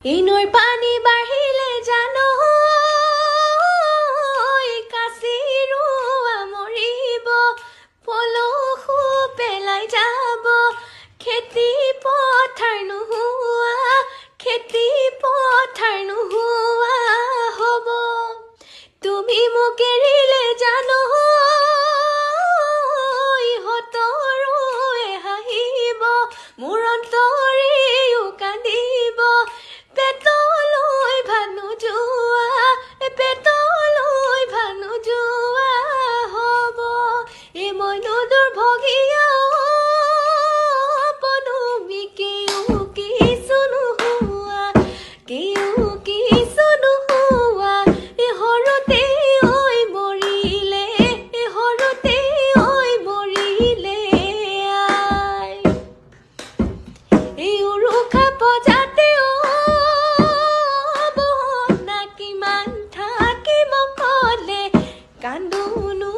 ইনৈৰ পানী বাঢ়িলে জানো কাচিৰুৱা মৰিব পলসু পেলাই যাব খেতি পথাৰ নোহোৱা হ'ব তুমি মোক এৰিলে জানো ইহঁতৰো হাঁহিব মোৰ অন্তৰেও কান্দিব পেটলৈ ভানু যোৱা হ'ব এ মইনো দুৰ্ভগীয়া পদুমী কেও কিছু নোহোৱা এ সৰুতে ঐ মৰিলে আই এই উৰুষা বজাতে বহনা কিমান থাকিব কলে কান্দোনো